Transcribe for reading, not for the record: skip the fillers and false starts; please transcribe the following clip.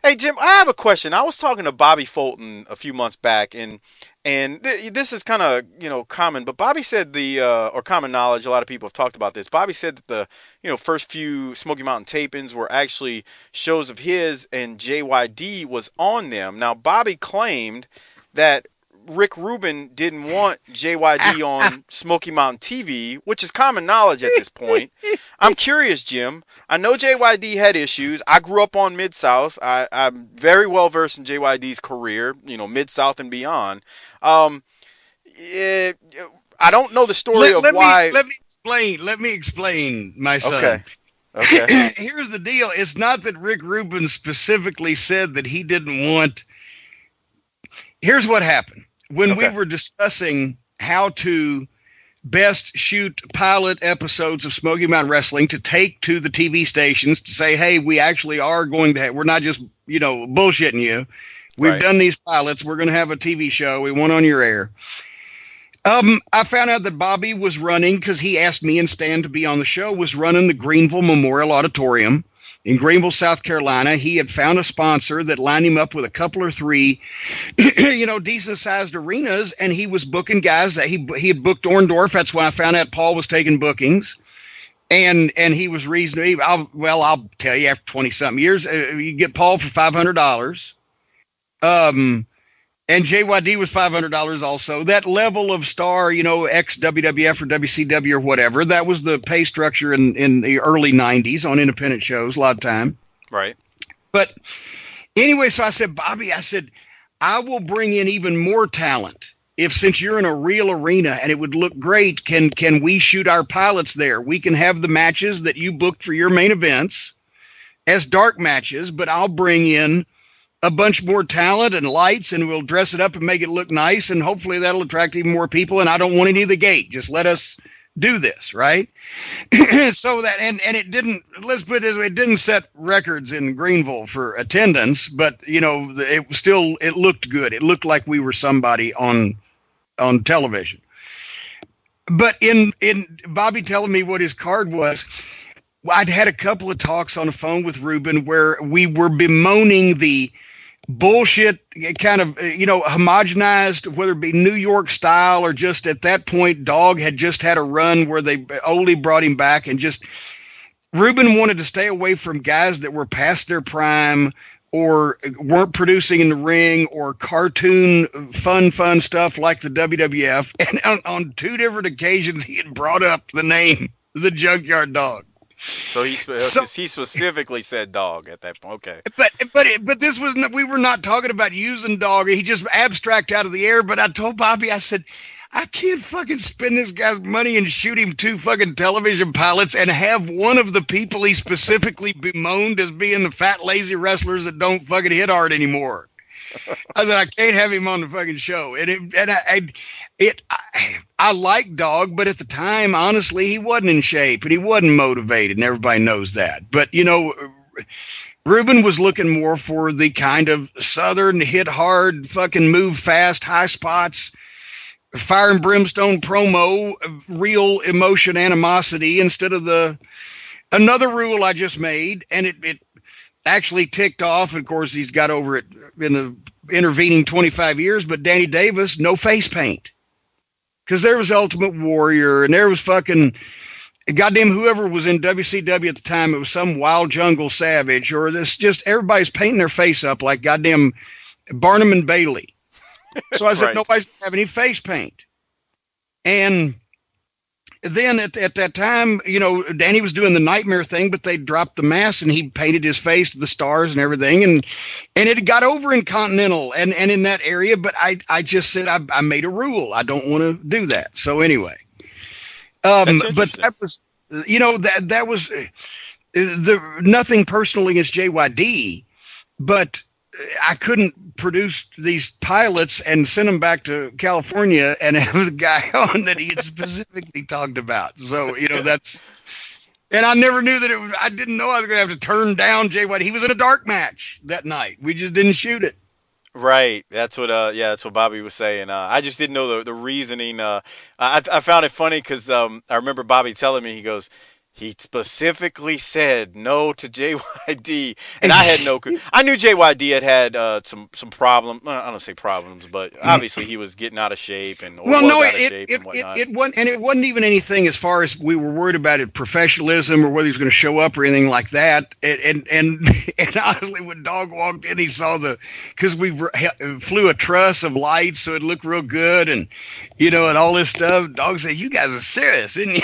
Hey Jim, I have a question. I was talking to Bobby Fulton a few months back, and this is kind of common, but Bobby said or common knowledge. A lot of people have talked about this. Bobby said that the first few Smoky Mountain tapings were actually shows of his, and JYD was on them. Now Bobby claimed that Rick Rubin didn't want JYD on Smoky Mountain TV, which is common knowledge at this point. I'm curious, Jim. I know JYD had issues. I grew up on Mid South. I'm very well versed in JYD's career, Mid South and beyond. Um, it, I don't know the story Let, of let me why. let me explain. Let me explain, my son. Okay, okay, Here's the deal. It's not that Rick Rubin specifically said that he didn't want. Here's what happened. When we okay, were discussing how to best shoot pilot episodes of Smoky Mountain Wrestling to take to the TV stations to say, hey, we actually are going to we're not just, bullshitting you. We've right, done these pilots. We're going to have a TV show. We want on your air. I found out that Bobby was running, because he asked me and Stan to be on the show, was running the Greenville Memorial Auditorium in Greenville, South Carolina. He had found a sponsor that lined him up with a couple or three, decent sized arenas, and he was booking guys that he had booked Orndorff. That's when I found out Paul was taking bookings, and he was reasonable. I'll tell you, after 20 something years, you get Paul for $500. And JYD was $500 also. That level of star, ex WWF or WCW or whatever, that was the pay structure in the early 90s on independent shows a lot of time. right. But anyway, so I said, Bobby, I will bring in even more talent. Since you're in a real arena and it would look great, can we shoot our pilots there? We can have the matches that you booked for your main events as dark matches, but I'll bring in a bunch more talent and lights, and we'll dress it up and make it look nice, and hopefully that'll attract even more people. And I don't want any of the gate. Just let us do this, right? So that and it didn't. Let's put it this way: it didn't set records in Greenville for attendance, but it looked good. It looked like we were somebody on television. But in Bobby telling me what his card was, I'd had a couple of talks on the phone with Rubin where we were bemoaning the bullshit kind of, homogenized, whether it be New York style or just at that point, Dog had just had a run where they only brought him back, and just Rubin wanted to stay away from guys that were past their prime or weren't producing in the ring or cartoon fun stuff like the WWF. And on two different occasions, he had brought up the name, the Junkyard Dog. So he specifically said dog at that point. Okay. But this was we were not talking about using Dog. He just abstract out of the air. But I told Bobby, I said, I can't fucking spend this guy's money and shoot him 2 fucking television pilots and have one of the people he specifically bemoaned as being the fat, lazy wrestlers that don't fucking hit hard anymore. I said, I can't have him on the fucking show. I like Dog, but at the time, honestly, he wasn't in shape and he wasn't motivated, and everybody knows that. But, Rubin was looking more for the kind of Southern hit hard, fucking move fast, high spots, fire and brimstone promo, real emotion, animosity, instead of another rule I just made, and it actually ticked off. Of course, he's got over it in the intervening 25 years, but Danny Davis, no face paint. Because there was Ultimate Warrior, and there was fucking goddamn whoever was in WCW at the time. It was some Wild Jungle Savage, or this just everybody's painting their face up like goddamn Barnum and Bailey. So I said, Right. nobody's gonna have any face paint. And then at that time, Danny was doing the nightmare thing, but they dropped the mask and he painted his face to the stars and everything. And it got over in Continental and in that area. But I just said, I made a rule. I don't want to do that. So anyway, but that was, that was nothing personal against JYD, but I couldn't produce these pilots and send them back to California and have the guy on that he had specifically talked about. So, that's, and I never knew that I didn't know I was going to have to turn down JYD. He was in a dark match that night. We just didn't shoot it. Right. That's what. That's what Bobby was saying. I just didn't know the reasoning. I found it funny because I remember Bobby telling me, he goes, He specifically said no to JYD, and I had no. I knew JYD had some problem. I don't say problems, but obviously he was getting out of shape or Well, was no, out of shape and whatnot. it wasn't, and it wasn't even anything as far as we were worried about it professionalism or whether he was going to show up or anything like that. And honestly, when Dog walked in, he saw because we flew a truss of lights, so it looked real good, and and all this stuff. Dog said, "You guys are serious, didn't you?"